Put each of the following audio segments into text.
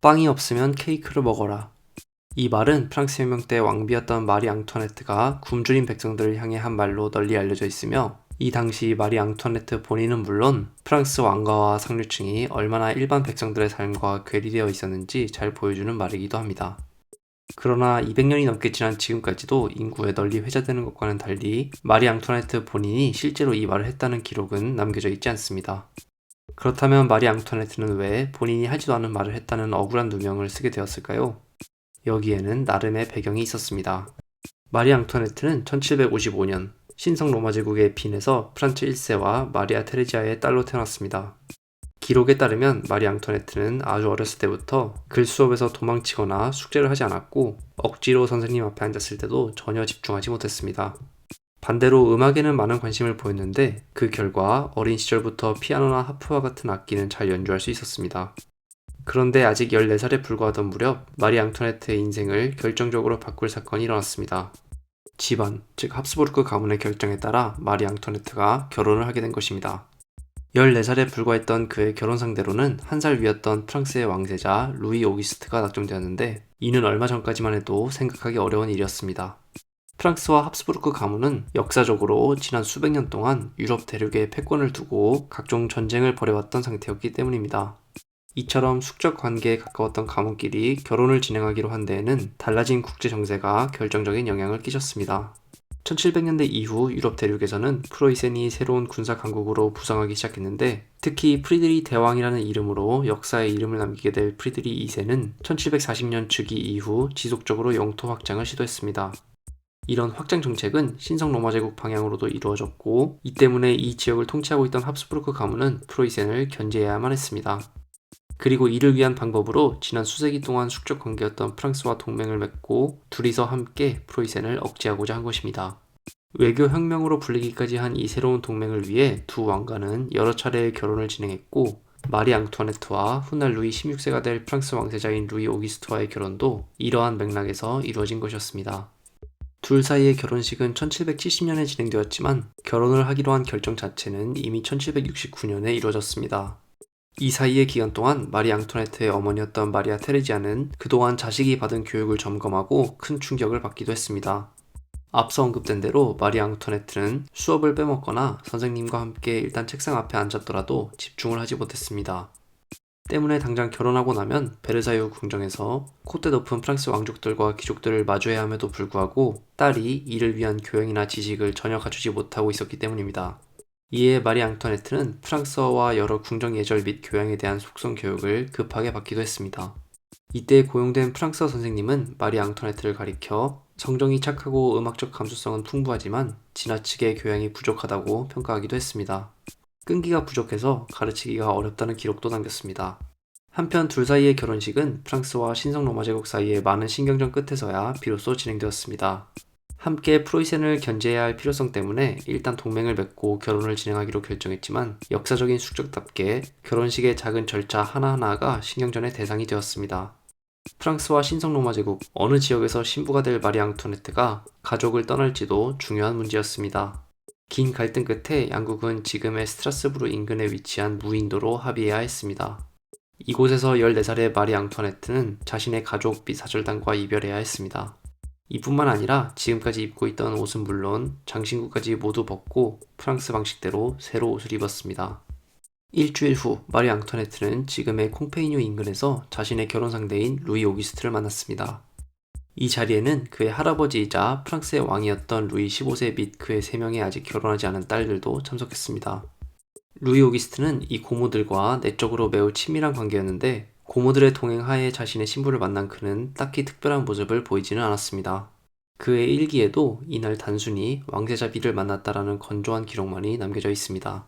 빵이 없으면 케이크를 먹어라. 이 말은 프랑스 혁명 때 왕비였던 마리 앙투아네트가 굶주린 백성들을 향해 한 말로 널리 알려져 있으며, 이 당시 마리 앙투아네트 본인은 물론 프랑스 왕가와 상류층이 얼마나 일반 백성들의 삶과 괴리되어 있었는지 잘 보여주는 말이기도 합니다. 그러나 200년이 넘게 지난 지금까지도 인구에 널리 회자되는 것과는 달리 마리 앙투아네트 본인이 실제로 이 말을 했다는 기록은 남겨져 있지 않습니다. 그렇다면 마리 앙투아네트는 왜 본인이 하지도 않은 말을 했다는 억울한 누명을 쓰게 되었을까요? 여기에는 나름의 배경이 있었습니다. 마리 앙투아네트는 1755년 신성 로마 제국의 빈에서 프란츠 1세와 마리아 테레지아의 딸로 태어났습니다. 기록에 따르면 마리 앙투아네트는 아주 어렸을 때부터 글 수업에서 도망치거나 숙제를 하지 않았고, 억지로 선생님 앞에 앉았을 때도 전혀 집중하지 못했습니다. 반대로 음악에는 많은 관심을 보였는데, 그 결과 어린 시절부터 피아노나 하프와 같은 악기는 잘 연주할 수 있었습니다. 그런데 아직 14살에 불과하던 무렵 마리 앙투아네트의 인생을 결정적으로 바꿀 사건이 일어났습니다. 집안, 즉 합스부르크 가문의 결정에 따라 마리 앙투아네트가 결혼을 하게 된 것입니다. 14살에 불과했던 그의 결혼 상대로는 한 살 위였던 프랑스의 왕세자 루이 오기스트가 낙점되었는데, 이는 얼마 전까지만 해도 생각하기 어려운 일이었습니다. 프랑스와 합스부르크 가문은 역사적으로 지난 수백 년 동안 유럽 대륙에 패권을 두고 각종 전쟁을 벌여왔던 상태였기 때문입니다. 이처럼 숙적 관계에 가까웠던 가문끼리 결혼을 진행하기로 한 데에는 달라진 국제 정세가 결정적인 영향을 끼쳤습니다. 1700년대 이후 유럽 대륙에서는 프로이센이 새로운 군사 강국으로 부상하기 시작했는데, 특히 프리드리 대왕이라는 이름으로 역사에 이름을 남기게 될 프리드리 2세는 1740년 즉위 이후 지속적으로 영토 확장을 시도했습니다. 이런 확장 정책은 신성 로마 제국 방향으로도 이루어졌고, 이 때문에 이 지역을 통치하고 있던 합스부르크 가문은 프로이센을 견제해야만 했습니다. 그리고 이를 위한 방법으로 지난 수세기 동안 숙적 관계였던 프랑스와 동맹을 맺고 둘이서 함께 프로이센을 억제하고자 한 것입니다. 외교 혁명으로 불리기까지 한 이 새로운 동맹을 위해 두 왕가는 여러 차례의 결혼을 진행했고, 마리 앙투아네트와 훗날 루이 16세가 될 프랑스 왕세자인 루이 오기스트와의 결혼도 이러한 맥락에서 이루어진 것이었습니다. 둘 사이의 결혼식은 1770년에 진행되었지만 결혼을 하기로 한 결정 자체는 이미 1769년에 이루어졌습니다. 이 사이의 기간 동안 마리 앙투아네트의 어머니였던 마리아 테레지아는 그동안 자식이 받은 교육을 점검하고 큰 충격을 받기도 했습니다. 앞서 언급된 대로 마리 앙투아네트는 수업을 빼먹거나 선생님과 함께 일단 책상 앞에 앉았더라도 집중을 하지 못했습니다. 때문에 당장 결혼하고 나면 베르사유 궁정에서 콧대 높은 프랑스 왕족들과 귀족들을 마주해야 함에도 불구하고 딸이 이를 위한 교양이나 지식을 전혀 갖추지 못하고 있었기 때문입니다. 이에 마리 앙투아네트는 프랑스어와 여러 궁정 예절 및 교양에 대한 속성 교육을 급하게 받기도 했습니다. 이때 고용된 프랑스어 선생님은 마리 앙투아네트를 가리켜 성정이 착하고 음악적 감수성은 풍부하지만 지나치게 교양이 부족하다고 평가하기도 했습니다. 끈기가 부족해서 가르치기가 어렵다는 기록도 남겼습니다. 한편 둘 사이의 결혼식은 프랑스와 신성 로마 제국 사이의 많은 신경전 끝에서야 비로소 진행되었습니다. 함께 프로이센을 견제해야 할 필요성 때문에 일단 동맹을 맺고 결혼을 진행하기로 결정했지만, 역사적인 숙적답게 결혼식의 작은 절차 하나하나가 신경전의 대상이 되었습니다. 프랑스와 신성 로마 제국 어느 지역에서 신부가 될 마리 앙투아네트가 가족을 떠날지도 중요한 문제였습니다. 긴 갈등 끝에 양국은 지금의 스트라스부르 인근에 위치한 무인도로 합의해야 했습니다. 이곳에서 14살의 마리 앙투아네트는 자신의 가족 및 사절단과 이별해야 했습니다. 이뿐만 아니라 지금까지 입고 있던 옷은 물론 장신구까지 모두 벗고 프랑스 방식대로 새로 옷을 입었습니다. 일주일 후 마리 앙투아네트는 지금의 콩페이뉴 인근에서 자신의 결혼 상대인 루이 오기스트를 만났습니다. 이 자리에는 그의 할아버지이자 프랑스의 왕이었던 루이 15세 및 그의 3명의 아직 결혼하지 않은 딸들도 참석했습니다. 루이 오기스트는 이 고모들과 내적으로 매우 친밀한 관계였는데, 고모들의 동행하에 자신의 신부를 만난 그는 딱히 특별한 모습을 보이지는 않았습니다. 그의 일기에도 이날 단순히 왕세자 비를 만났다라는 건조한 기록만이 남겨져 있습니다.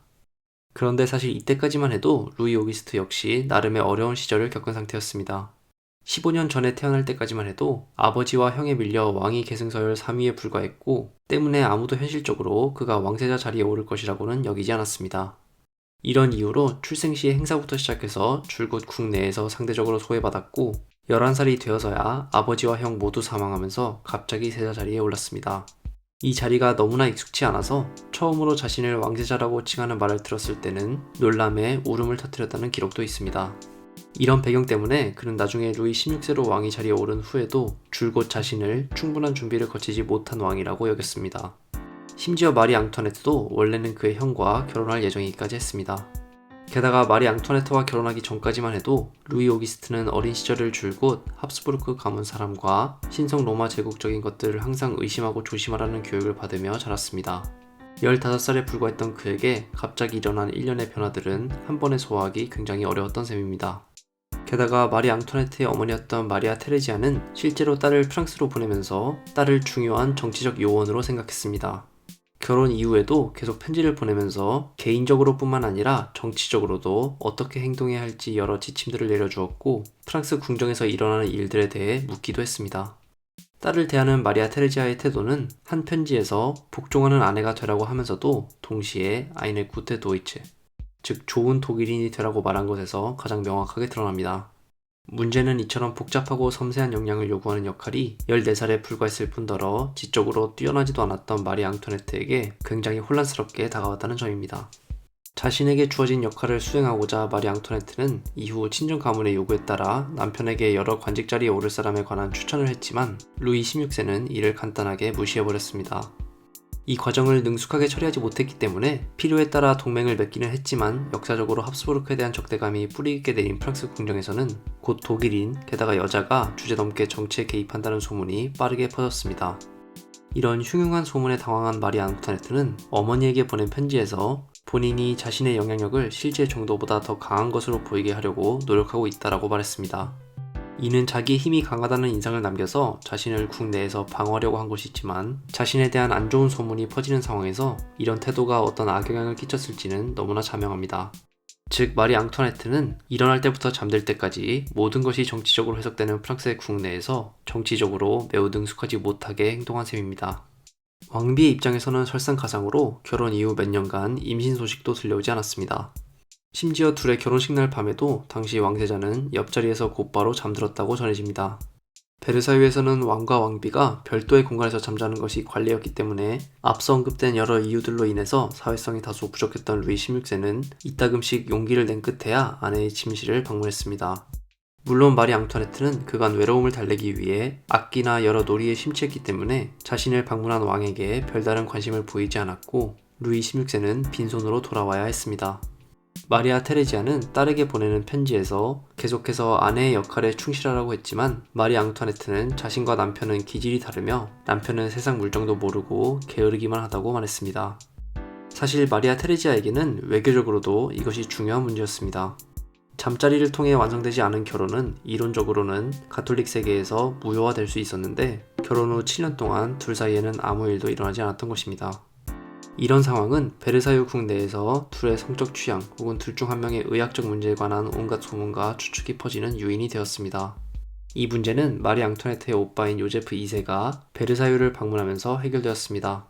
그런데 사실 이때까지만 해도 루이 오기스트 역시 나름의 어려운 시절을 겪은 상태였습니다. 15년 전에 태어날 때까지만 해도 아버지와 형에 밀려 왕위 계승서열 3위에 불과했고, 때문에 아무도 현실적으로 그가 왕세자 자리에 오를 것이라고는 여기지 않았습니다. 이런 이유로 출생 시 행사부터 시작해서 줄곧 국내에서 상대적으로 소외받았고, 11살이 되어서야 아버지와 형 모두 사망하면서 갑자기 세자 자리에 올랐습니다. 이 자리가 너무나 익숙치 않아서 처음으로 자신을 왕세자라고 칭하는 말을 들었을 때는 놀람에 울음을 터뜨렸다는 기록도 있습니다. 이런 배경 때문에 그는 나중에 루이 16세로 왕위 자리에 오른 후에도 줄곧 자신을 충분한 준비를 거치지 못한 왕이라고 여겼습니다. 심지어 마리 앙투아네트도 원래는 그의 형과 결혼할 예정이기까지 했습니다. 게다가 마리 앙투아네트와 결혼하기 전까지만 해도 루이 오기스트는 어린 시절을 줄곧 합스부르크 가문 사람과 신성 로마 제국적인 것들을 항상 의심하고 조심하라는 교육을 받으며 자랐습니다. 15살에 불과했던 그에게 갑자기 일어난 일련의 변화들은 한 번에 소화하기 굉장히 어려웠던 셈입니다. 게다가 마리 앙투아네트의 어머니였던 마리아 테레지아는 실제로 딸을 프랑스로 보내면서 딸을 중요한 정치적 요원으로 생각했습니다. 결혼 이후에도 계속 편지를 보내면서 개인적으로 뿐만 아니라 정치적으로도 어떻게 행동해야 할지 여러 지침들을 내려주었고 프랑스 궁정에서 일어나는 일들에 대해 묻기도 했습니다. 딸을 대하는 마리아 테레지아의 태도는 한 편지에서 복종하는 아내가 되라고 하면서도 동시에 아이네 구테 도이체, 즉 좋은 독일인이 되라고 말한 것에서 가장 명확하게 드러납니다. 문제는 이처럼 복잡하고 섬세한 역량을 요구하는 역할이 14살에 불과했을 뿐더러 지적으로 뛰어나지도 않았던 마리 앙투아네트에게 굉장히 혼란스럽게 다가왔다는 점입니다. 자신에게 주어진 역할을 수행하고자 마리 앙투아네트는 이후 친정 가문의 요구에 따라 남편에게 여러 관직 자리에 오를 사람에 관한 추천을 했지만 루이 16세는 이를 간단하게 무시해버렸습니다. 이 과정을 능숙하게 처리하지 못했기 때문에 필요에 따라 동맹을 맺기는 했지만 역사적으로 합스부르크에 대한 적대감이 뿌리 깊게 내린 프랑스 궁정에서는 곧 독일인, 게다가 여자가 주제넘게 정치에 개입한다는 소문이 빠르게 퍼졌습니다. 이런 흉흉한 소문에 당황한 마리 앙투아네트는 어머니에게 보낸 편지에서 본인이 자신의 영향력을 실제 정도보다 더 강한 것으로 보이게 하려고 노력하고 있다라고 말했습니다. 이는 자기의 힘이 강하다는 인상을 남겨서 자신을 국내에서 방어하려고 한 것이지만 자신에 대한 안 좋은 소문이 퍼지는 상황에서 이런 태도가 어떤 악영향을 끼쳤을지는 너무나 자명합니다. 즉 마리 앙투아네트는 일어날 때부터 잠들 때까지 모든 것이 정치적으로 해석되는 프랑스의 국내에서 정치적으로 매우 능숙하지 못하게 행동한 셈입니다. 왕비의 입장에서는 설상가상으로 결혼 이후 몇 년간 임신 소식도 들려오지 않았습니다. 심지어 둘의 결혼식 날 밤에도 당시 왕세자는 옆자리에서 곧바로 잠들었다고 전해집니다. 베르사유에서는 왕과 왕비가 별도의 공간에서 잠자는 것이 관례였기 때문에 앞서 언급된 여러 이유들로 인해서 사회성이 다소 부족했던 루이 16세는 이따금씩 용기를 낸 끝에야 아내의 침실을 방문했습니다. 물론 마리 앙투아네트는 그간 외로움을 달래기 위해 악기나 여러 놀이에 심취했기 때문에 자신을 방문한 왕에게 별다른 관심을 보이지 않았고 루이 16세는 빈손으로 돌아와야 했습니다. 마리아 테레지아는 딸에게 보내는 편지에서 계속해서 아내의 역할에 충실하라고 했지만 마리 앙투아네트는 자신과 남편은 기질이 다르며 남편은 세상 물정도 모르고 게으르기만 하다고 말했습니다. 사실 마리아 테레지아에게는 외교적으로도 이것이 중요한 문제였습니다. 잠자리를 통해 완성되지 않은 결혼은 이론적으로는 가톨릭 세계에서 무효화될 수 있었는데 결혼 후 7년 동안 둘 사이에는 아무 일도 일어나지 않았던 것입니다. 이런 상황은 베르사유 궁내에서 둘의 성적 취향 혹은 둘 중 한 명의 의학적 문제에 관한 온갖 소문과 추측이 퍼지는 요인이 되었습니다. 이 문제는 마리 앙투아네트의 오빠인 요제프 2세가 베르사유를 방문하면서 해결되었습니다.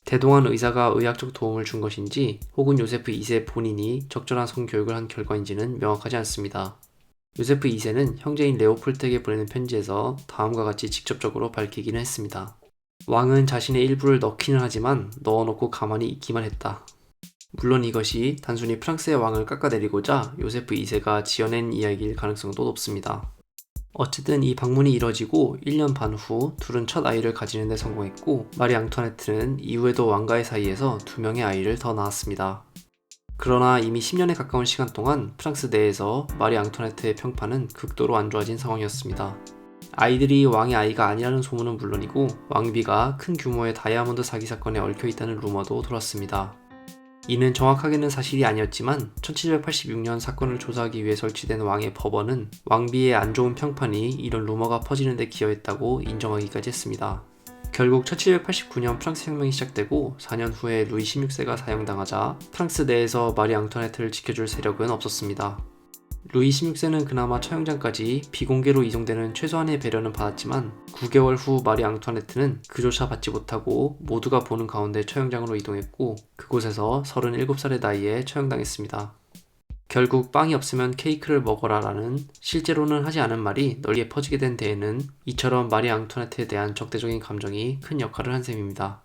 대동한 의사가 의학적 도움을 준 것인지 혹은 요세프 2세 본인이 적절한 성교육을 한 결과인지는 명확하지 않습니다. 요세프 2세는 형제인 레오폴트에게 보내는 편지에서 다음과 같이 직접적으로 밝히기는 했습니다. 왕은 자신의 일부를 넣기는 하지만 넣어놓고 가만히 있기만 했다. 물론 이것이 단순히 프랑스의 왕을 깎아내리고자 요세프 2세가 지어낸 이야기일 가능성도 높습니다. 어쨌든 이 방문이 이뤄지고 1년 반 후 둘은 첫 아이를 가지는 데 성공했고 마리 앙투아네트는 이후에도 왕가의 사이에서 2명의 아이를 더 낳았습니다. 그러나 이미 10년에 가까운 시간 동안 프랑스 내에서 마리 앙투아네트의 평판은 극도로 안 좋아진 상황이었습니다. 아이들이 왕의 아이가 아니라는 소문은 물론이고 왕비가 큰 규모의 다이아몬드 사기 사건에 얽혀있다는 루머도 돌았습니다. 이는 정확하게는 사실이 아니었지만 1786년 사건을 조사하기 위해 설치된 왕의 법원은 왕비의 안 좋은 평판이 이런 루머가 퍼지는 데 기여했다고 인정하기까지 했습니다. 결국 1789년 프랑스 혁명이 시작되고 4년 후에 루이 16세가 사형당하자 프랑스 내에서 마리 앙투아네트를 지켜줄 세력은 없었습니다. 루이 16세는 그나마 처형장까지 비공개로 이송되는 최소한의 배려는 받았지만 9개월 후 마리 앙투아네트는 그조차 받지 못하고 모두가 보는 가운데 처형장으로 이동했고 그곳에서 37살의 나이에 처형당했습니다. 결국 빵이 없으면 케이크를 먹어라 라는 실제로는 하지 않은 말이 널리 퍼지게 된 데에는 이처럼 마리 앙투아네트에 대한 적대적인 감정이 큰 역할을 한 셈입니다.